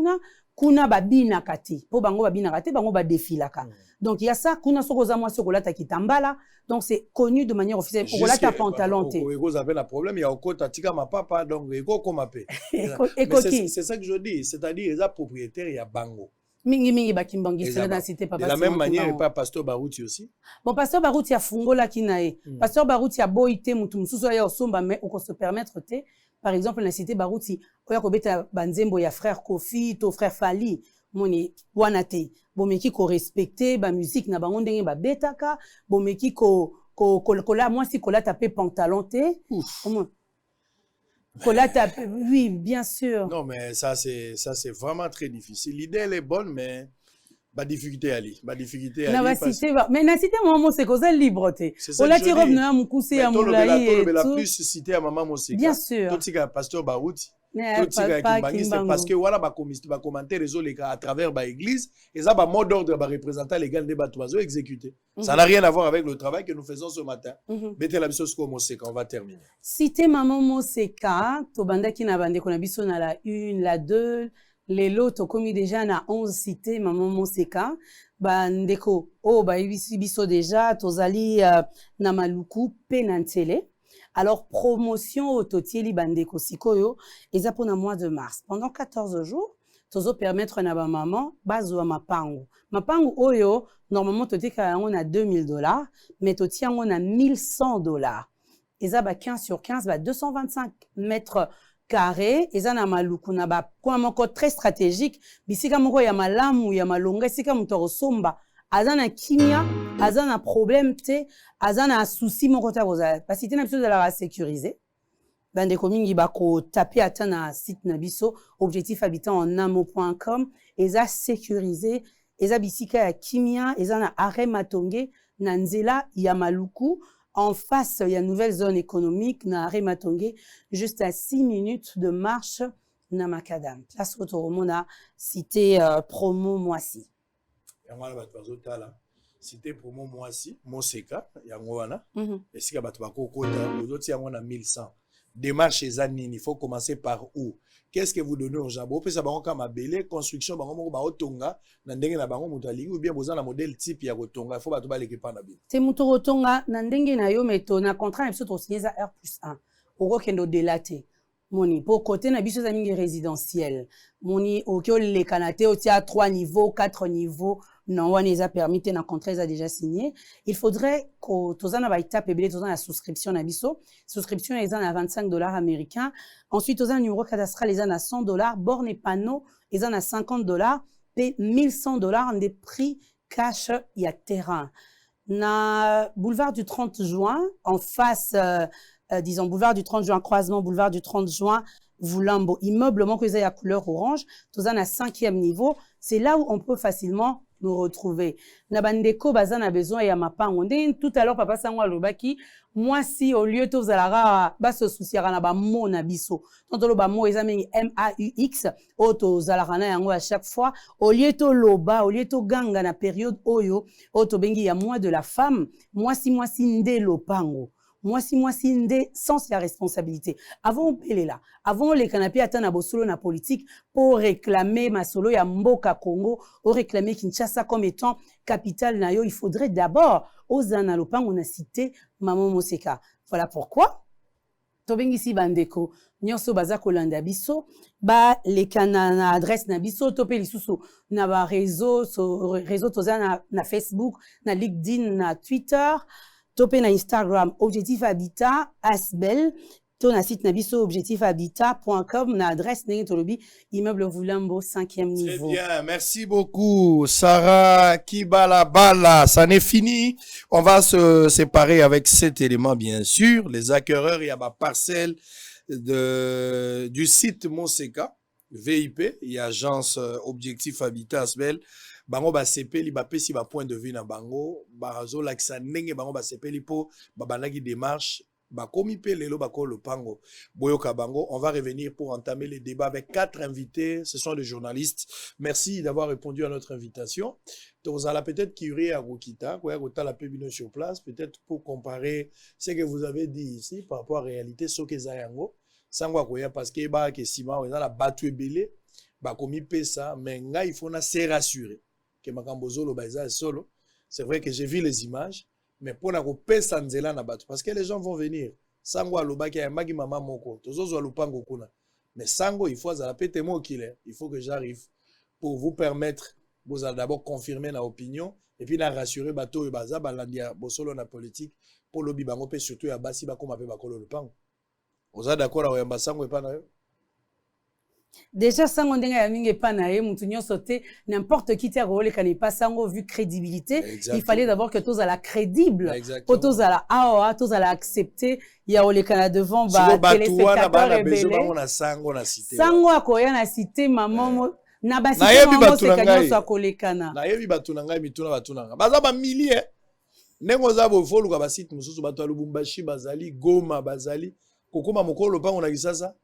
kuna babina kati. Po bango babina kati bango ba défilaka. Donc il y a ça kuna soko za moi soko lata kitambala. Donc c'est connu de manière officielle. Pour la pantalon te. Vous avez un problème, il y a encore tatika ma papa donc ego comme paix. C'est ça que je dis, c'est-à-dire les propriétaires il y a bango. Mingi bakimbangiste dans cité papa. De la même manière et pas pasteur Barouti aussi. Bon pasteur Barouti a fungola kinae. Pasteur Barouti a boité mutu mususu ya osomba mais on se permettre te. Par exemple la cité Barouti oya kobeta banzembo ya frère Kofi, to frère Fali. Moni wanate bomeki ko respecter ba musique na bango ndenge ba betaka bomeki ko la moi si kola taper pantalon te kola taper oui bien sûr. Non mais ça c'est vraiment très difficile. L'idée elle est bonne mais ba difficulté ali na ba cité mais na cité maman c'est cause libre te ola ti robe na mukuse ya mulai et tout la plus cité à maman Moseka bien sûr tout tika pasteur Barouti parce que voilà ba commentaire réseau les gars à travers ba église et ça ba mot d'ordre ba représentant légal des batoiseaux exécuté. Ça n'a rien à voir avec le travail que nous faisons ce matin. Bete la biso ko Moseka, on va terminer. Cité maman Moseka to bandaki na bande ko na biso na la 1 la 2 les lots commis déjà na 11 cités maman Moseka bandeko ba biso déjà tozali na Maluku penantele. Alors, promotion au Totieli Bandeko Sikoyo, et ça pour le mois de mars. Pendant 14 jours, tozo permettre na ba maman, bazo mapango. Mapango oyo, normalement, totika on a $2000, mais totia on a $1100. Et ça, 15 sur 15, 225 mètres carrés. Et ça, na maluku na ba, quoi, moko très stratégique. Bisika moko ya malamu, ya malonga, sika mutoro somba. Azana kimia, azana problème te, azana souci mon côté boza. Parce que t'es n'absolu de la sécuriser. Bande mingi bako taper atteint na site nabiso objectif habitant en amo.com et ça sécuriser et ça bisika ya kimia et ça na arrêt matonge na nzela ya Maluku en face il y a nouvelle zone économique na arrêt matonge juste à 6 minutes de marche na Macadam. Place Autoromona cité promo Moissy. Yango na bato bazotala cité promo Moissy Moseka yango wana esika bato bakokota ozoti yango na 1100 démarche ezanini il faut commencer par où qu'est-ce que vous donnez aux gens pesa bango kama belé construction bango moko ba otonga na ndenge na bango mutu alingi ou bien bozana modèle type ya kotonga il faut bato baleke pa na bino te mutu kotonga na ndenge na yo meto na contrat biso to signer za R+1 okokendo delate moni pour côté na biso za mingi résidentiel moni okyo le kanate o tia 3 niveaux 4 niveaux non on les a permis na contrat ils a déjà signé il faudrait que tozana ba étape belé tozana la souscription na biso souscription ils en a $25 américains ensuite tozana numéro cadastral ils en a $100 borne et panneau ils en a $50 et $1100 en des prix cash il y a terrain na boulevard du 30 juin en face disons boulevard du 30 juin croisement boulevard du 30 juin Voulambo immeuble que à couleur orange tous en à 5e niveau c'est là où on peut facilement nous retrouver na bandeko bazana besoin ya mapango ndenge tout à l'heure papa sangwa lobaki moi si au lieu to zalara ba se souciera na ba mo na biso tonto lo ba mo ezamengi MAUX auto zalara na yango à chaque fois au lieu to loba au lieu to ganga na période oyo auto bengi ya mois de la femme moi si nde lopango moi si ndé sans la responsabilité avant pelé là avant les canapés atteindre bosolo na politique pour réclamer masolo ya mboka Congo ou réclamer Kinshasa comme étant capitale na yo il faudrait d'abord aux analopango na cité maman Moseka voilà pourquoi tobengisi bandeko nyonso baza kolanda biso ba lekana na adresse na biso to pe lisusu na ba réseau toza na Facebook na LinkedIn na Twitter to pe na Instagram Objectif Habitat Asbel to na site na biso objectifhabitat.com na adresse ndenge tolobi immeuble Vulambo 5e niveau. Très bien, merci beaucoup Sarah Kibalabala. Ça n'est fini. On va se séparer avec cet élément bien sûr. Les acquéreurs, il y a ma parcelle du site Monseka, VIP, il y a agence Objectif Habitat Asbel. Bango ba sepeli ba pesi ba point de vue na bango, bazo laksa ndenge bango ba sepeli po ba banaki démarche. On va revenir pour entamer les débats avec 4 invités. Ce sont des journalistes. Merci d'avoir répondu à notre invitation. Vous allez peut-être curer à Rokita, la pébino sur place, peut-être pour comparer ce que vous avez dit ici par rapport à la réalité, ce que Zayango, parce que on a la battue belé, bakomi pesa, mais il faut se rassurer que Makambozolo Baiza est solo. C'est vrai que j'ai vu les images. Mais pour na kopesa nzela na bato parce que les gens vont venir sango alobaki ya magi mama moko tozozo alupango kuna mais sango il faut azala pete mo killer il faut que j'arrive pour vous permettre vous allez d'abord confirmer na opinion et puis na rassurer bato e baza balandia bosolo na politique pour lobi bango pe surtout ya basi ba koma pe bakolo lupango oza d'accord na yamba sango e pa na yo. Déjà, sango ndenge ya mingi pa na ye mutu nyonso te n'importe qui te rôle kani pas sango vu crédibilité. Exactement. Il fallait d'abord que tous à la crédible pour tous à la AOA tous à la accepter ya ole kana devant ba téléspectateurs rebelle sango akoya na cité maman na ba cité maman se kanyo so kolekana na yebi batuna ngai mituna batuna nga baza ba milliers nengo za bo folu ka ba site mususu bato ya Lubumbashi bazali Goma bazali kokoma mokolo pango na kisasa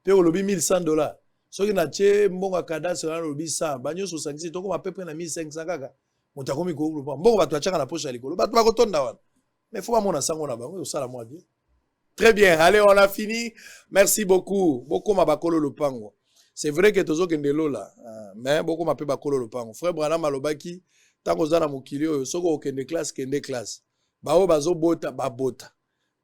pe olobi $1100. Soki na che mbonga kadastre na lobi 100 banyo so sangisi toko mapepe na 1500 kaka mutakomi ko lupa mbongo batu achaka na poche likolo batu bakotonda wana mais faut pas mona sango na bango osala moi bien. Très bien, allez, on a fini. Merci beaucoup mabakolo lupango. C'est vrai que tozo kende lola mais beaucoup mape bakolo lupango. Frère Branham alobaki tango zana mokili oyo soko okende classe bao bazo bota babota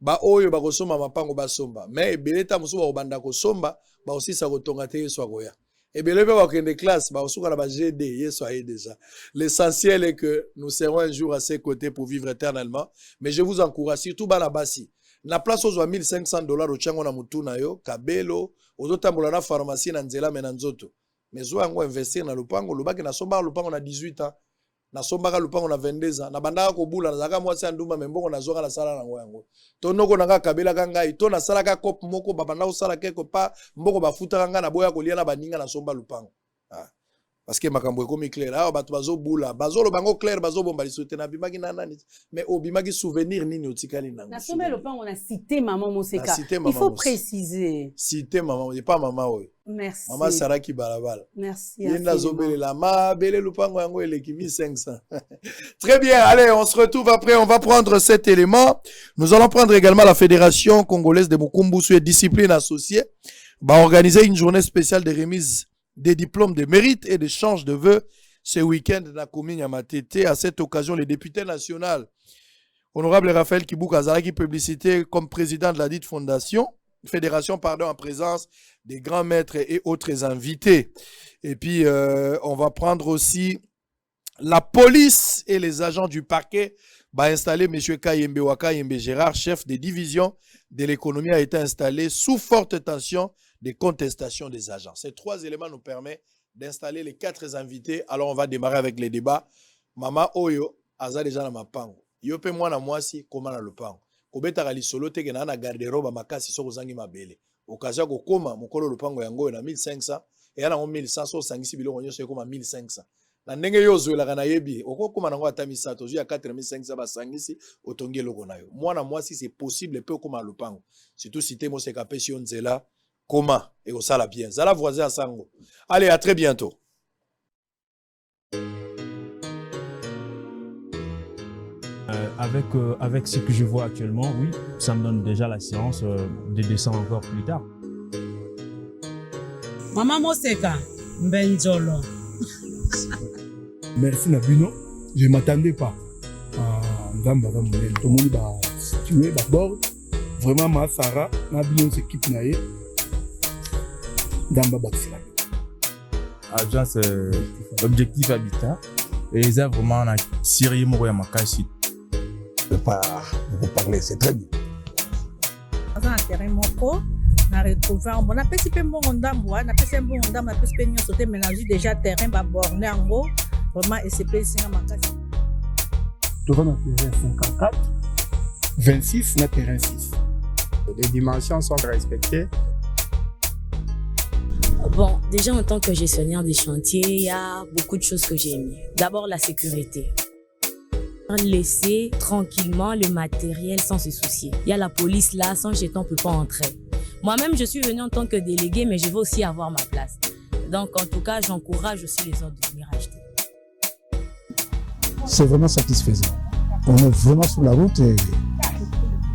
ba oyo bakosomba mapango basomba mais ebeleta musu bakobanda kosomba ba aussi sa kotonga te yeso akoya ebele pe bakende classe ba osuka na ba GD yeso aye déjà. L'essentiel est que nous serons un jour à ses côtés pour vivre éternellement, mais je vous encourage surtout bana basi na place aux $1500 au chango na mutu na yo kabelo ozotambola na pharmacie na nzela mena nzoto mais zo yango investir na lupango lobaki na somba lupango na 18 ans na sombaka lupango na 22 ans na bandaka kobula na zaka mwasi anduma membongo na zoka na sala na yango to noko nanga kabela kanga to na sala ka kop moko babanda osala quelque part mboko bafuta kanga na boya kolia na baninga na somba lupango parce que makambo ekomi clair bato bazo bula bazolo bango clair bazo bomba lisote na bimaki na nani mais obimaki souvenir nini otikali nango na somba lupango na cité maman Monseka il faut préciser cité maman et pas maman oyo. Merci. Maman Sarah Kibalabala. Merci. Yenda zobele la ma bele lupango yango eleki 1500. Très bien, allez, on se retrouve après, on va prendre cet élément. Nous allons prendre également la Fédération congolaise de Mukumbusu et discipline associée va organiser une journée spéciale de remise des diplômes de mérite et d'échange de vœux ce week-end dans la commune Yamatete. À cette occasion, le député national, honorable Raphaël Kibouka Azalaki, publicité comme président de la dite fédération, en présence des grands maîtres et autres invités. Et puis, on va prendre aussi la police et les agents du parquet. Installer M. Kayembe Wakayembe Gérard, chef des divisions de l'économie, a été installé sous forte tension des contestations des agents. Ces 3 éléments nous permettent d'installer les 4 invités. Alors, on va démarrer avec les débats. Mama Oyo, Aza déjà na mapango. Yope mwana mwasi, koma na lupango. Kobeta gali solo teke na na garde-robe makasi soko zangi mabele. Okazia ko koma mokolo lupango yango na 1500 et yana 1100 so sangisi biloko nyonso koma 1500. Na ndenge yo zoela kana yebi okokoma nango ata misato zo ya 4500 basangisi otongi eloko na yo. Mwana mwasi c'est possible pe okoma lupango. Surtout cité Monseka pesi yo nzela koma et osala bien. Zala voisin sango. Allez, à très bientôt. Avec ce que je vois actuellement, oui, ça me donne déjà l'assurance de descendre encore plus tard. Maman Monseka, Benzolo. Merci Nabino, je ne m'attendais pas à Ndamba Gamouel. Tout le monde va situer d'abord. vraiment ma Sarah na bien équipe na ye d'amba baxela. Agence Objectif Habitat et ils ont vraiment na Syrie Moya Makashi. Je peux pas vous parler, c'est très bien. Dans un terrain moko na retrouver on a petit peu mon ndambo na petit bon ndambo na petit peu nyo sauter mélanger déjà terrain ba borné en gros vraiment et c'est plaisir na Makashi. Devant le terrain 54, 26 na terrain 6. Les dimensions sont respectées. Bon, déjà en tant que gestionnaire des chantiers, il y a beaucoup de choses que j'ai aimées. D'abord, la sécurité. Laisser tranquillement le matériel sans se soucier. Il y a la police là, sans jeton, on ne peut pas entrer. Moi-même, je suis venue en tant que délégué, mais je veux aussi avoir ma place. Donc, en tout cas, j'encourage aussi les autres de venir acheter. C'est vraiment satisfaisant. On est vraiment sur la route et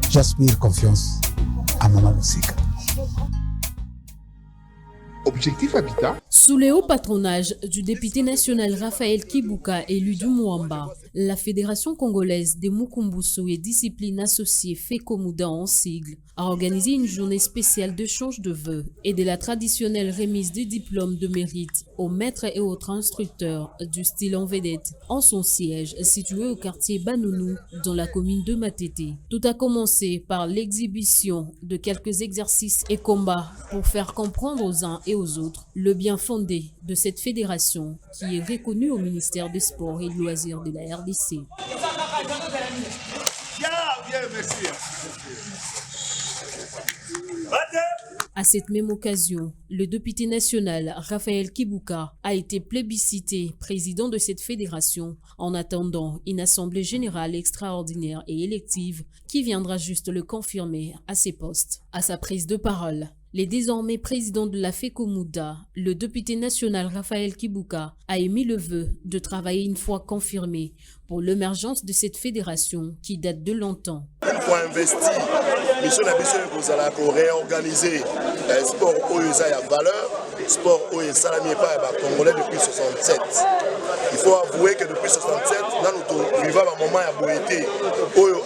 j'aspire confiance à Maman Moussika. Objectif Habitat. Sous le haut patronage du député national Raphaël Kibuka élu du Mwamba, la Fédération congolaise des Mukumbusu et disciplines associées FECOMUDA en sigle a organisé une journée spéciale d'échange de vœux et de la traditionnelle remise des diplômes de mérite aux maîtres et autres instructeurs du style en vedette en son siège situé au quartier Banounou dans la commune de Matete. Tout a commencé par l'exhibition de quelques exercices et combats pour faire comprendre aux uns et aux autres le bien fondé de cette fédération qui est reconnue au ministère des Sports et Loisirs de la RDC. À cette même occasion, le député national Raphaël Kibuka a été plébiscité président de cette fédération en attendant une assemblée générale extraordinaire et élective qui viendra juste le confirmer à ses postes. À sa prise de parole, le désormais président de la FECOMUDA, le député national Raphaël Kibuka, a émis le vœu de travailler une fois confirmé pour l'émergence de cette fédération qui date de longtemps. Une fois investi, mission la mission vous allez réorganiser le sport Oyosa et valeur, sport Oyosa Salami pas congolais depuis 67. Il faut avouer que depuis 67, nous vivons un moment à Boété,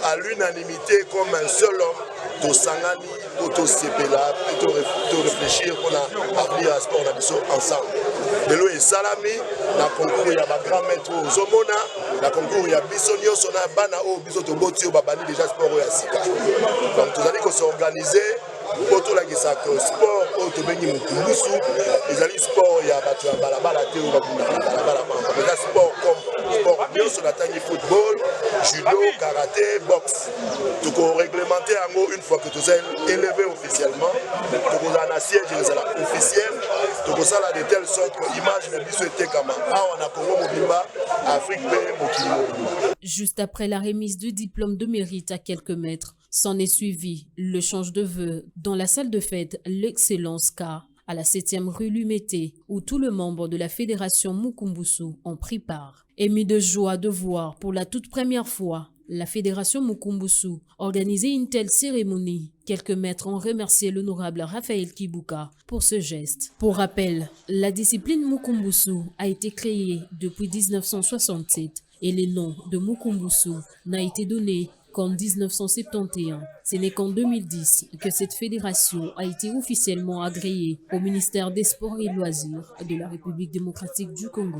à l'unanimité comme un seul homme. To sangani, to sepela, to réfléchir pour avenir à sport ensemble. De l'eau et salami, la concours il y a ma grand maître aux Zomona, la concours il y a Bissonio, Sona, Bana, Biso Tobotio, Babani déjà sport au Yassika. Donc tout allez qu'on s'organiser. Pour la sport, au Tobeni Mukumbusu, les alliés sport, il y a Balabala, Théo, Balabala, sport comme sport, bien sur la taille football, judo, karaté, boxe. Donc on réglementé en gros une fois que tu es élevé officiellement, donc on a un siège officiel, donc on ça là de telle sorte que l'image ne puisse être comme on a Congo Mobimba, Afrique, Mokimo. Juste après la remise du diplôme de mérite à quelques mètres, s'en est suivi le change de vœux dans la salle de fête L'Excellence K à la 7e rue Lumété où tous les membres de la fédération Mukumbusu ont pris part. Ému de joie de voir pour la toute première fois la fédération Mukumbusu organiser une telle cérémonie, quelques maîtres ont remercié l'honorable Raphaël Kibuka pour ce geste. Pour rappel, la discipline Mukumbusu a été créée depuis 1967 et le nom de Mukumbusu n'a été donné qu'en 1971. Ce n'est qu'en 2010 que cette fédération a été officiellement agréée au ministère des Sports et Loisirs de la République démocratique du Congo.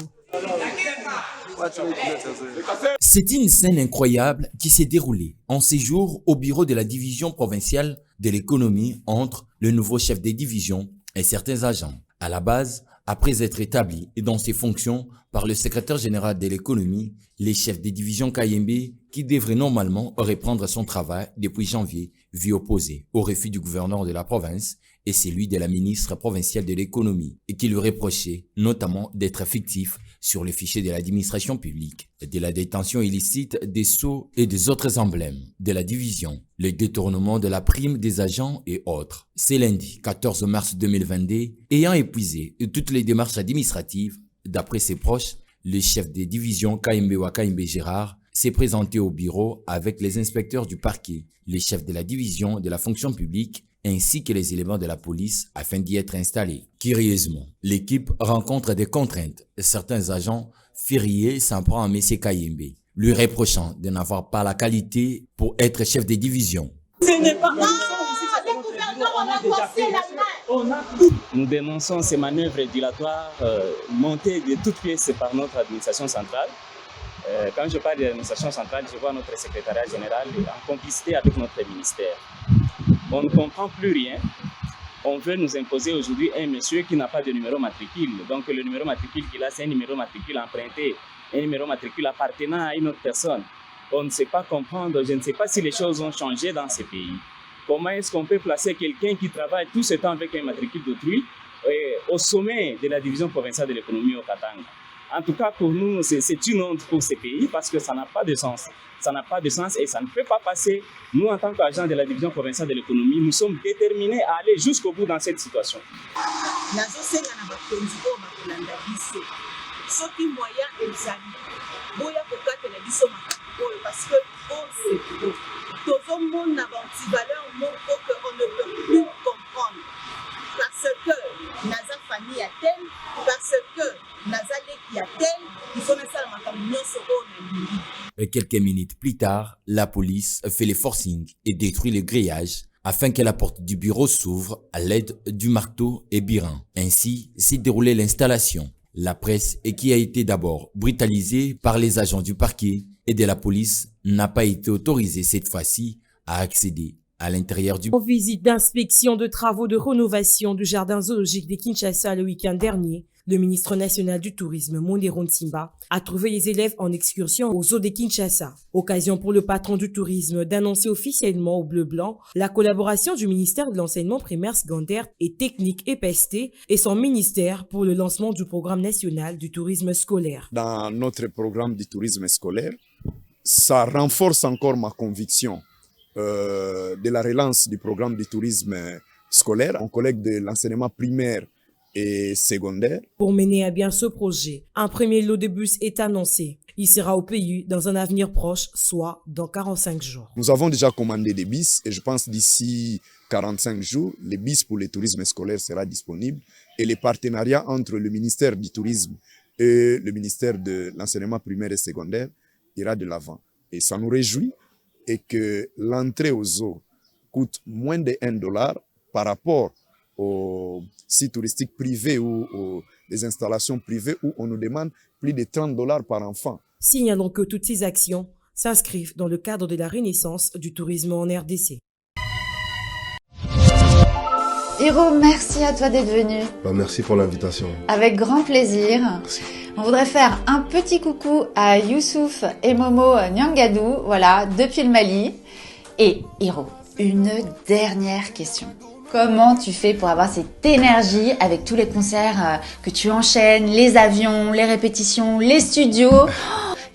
C'est une scène incroyable qui s'est déroulée en séjour au bureau de la division provinciale de l'économie entre le nouveau chef des divisions et certains agents. À la base, après être établi dans ses fonctions par le secrétaire général de l'économie, les chefs des divisions Kayembe, qui devrait normalement reprendre son travail depuis janvier, vit opposé au refus du gouverneur de la province et celui de la ministre provinciale de l'économie, et qui lui reprochait notamment d'être fictif sur le fichier de l'administration publique, de la détention illicite des sceaux et des autres emblèmes de la division, le détournement de la prime des agents et autres. C'est lundi 14 mars 2022, ayant épuisé toutes les démarches administratives, d'après ses proches, le chef des divisions Kayembe Kayembe Gérard s'est présenté au bureau avec les inspecteurs du parquet, les chefs de la division de la fonction publique ainsi que les éléments de la police afin d'y être installés. Curieusement, l'équipe rencontre des contraintes. Certains agents fériés s'en prennent à M. Kayembe, lui reprochant de n'avoir pas la qualité pour être chef de division. Ce n'est pas on a déjà fait. Nous dénonçons ces manœuvres dilatoires montées de toutes pièces par notre administration centrale. Quand je parle de l'administration centrale, je vois notre secrétariat général en complicité avec notre ministère. On ne comprend plus rien. On veut nous imposer aujourd'hui un monsieur qui n'a pas de numéro matricule. Donc le numéro matricule qu'il a, c'est un numéro matricule emprunté, un numéro matricule appartenant à une autre personne. On ne sait pas comprendre, je ne sais pas si les choses ont changé dans ces pays. Comment est-ce qu'on peut placer quelqu'un qui travaille tout ce temps avec un matricule d'autrui au sommet de la division provinciale de l'économie au Katanga? En tout cas, pour nous, c'est une honte pour ces pays parce que ça n'a pas de sens. Ça n'a pas de sens et ça ne peut pas passer. Nous, en tant qu'agents de la division provinciale de l'économie, nous sommes déterminés à aller jusqu'au bout dans cette situation. Parce que tout le monde a une valeur qu'on ne peut plus comprendre. Parce que Naza famille a tel, parce que Naza Leki a tel, il faut mettre ça dans ma communion sur eux. Quelques minutes plus tard, la police fait les forcings et détruit le grillage afin que la porte du bureau s'ouvre à l'aide du marteau et birin. Ainsi s'est déroulée l'installation. La presse, et qui a été d'abord brutalisée par les agents du parquet et de la police, n'a pas été autorisée cette fois-ci à accéder à l'intérieur du... En visite d'inspection de travaux de rénovation du jardin zoologique de Kinshasa le week-end dernier, le ministre national du tourisme, Mondero Ntimba, a trouvé les élèves en excursion au zoo de Kinshasa. Occasion pour le patron du tourisme d'annoncer officiellement au bleu-blanc la collaboration du ministère de l'enseignement primaire, secondaire et technique EPST et son ministère pour le lancement du programme national du tourisme scolaire. Dans notre programme du tourisme scolaire, ça renforce encore ma conviction de la relance du programme du tourisme scolaire. Mon collègue de l'enseignement primaire et secondaire. Pour mener à bien ce projet, un premier lot de bus est annoncé. Il sera au pays dans un avenir proche, soit dans 45 jours. Nous avons déjà commandé des bus et je pense d'ici 45 jours, les bus pour le tourisme scolaire sera disponible et les partenariats entre le ministère du tourisme et le ministère de l'enseignement primaire et secondaire ira de l'avant. Et ça nous réjouit et que l'entrée au zoo coûte moins de $1 par rapport aux sites touristiques privés ou aux des installations privées où on nous demande plus de $30 par enfant. Signalons que toutes ces actions s'inscrivent dans le cadre de la renaissance du tourisme en RDC. Hiro, merci à toi d'être venu. Merci pour l'invitation. Avec grand plaisir. Merci. On voudrait faire un petit coucou à Youssouf et Momo Nyangadou, voilà, depuis le Mali. Et Hiro, une dernière question. Comment tu fais pour avoir cette énergie avec tous les concerts que tu enchaînes, les avions, les répétitions, les studios?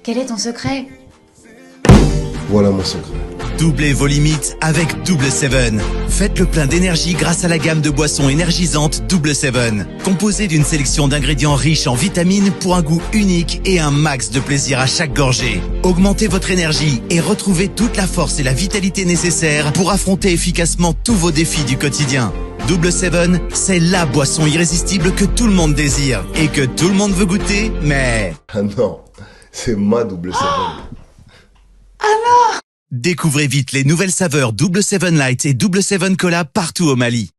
Quel est ton secret? Voilà mon secret. Doublez vos limites avec Double 7. Faites le plein d'énergie grâce à la gamme de boissons énergisantes Double 7. Composée d'une sélection d'ingrédients riches en vitamines pour un goût unique et un max de plaisir à chaque gorgée. Augmentez votre énergie et retrouvez toute la force et la vitalité nécessaires pour affronter efficacement tous vos défis du quotidien. Double 7, c'est la boisson irrésistible que tout le monde désire et que tout le monde veut goûter, mais... Ah non, c'est ma Double 7. Ah non! Découvrez vite les nouvelles saveurs Double 7 Light et Double 7 Cola partout au Mali.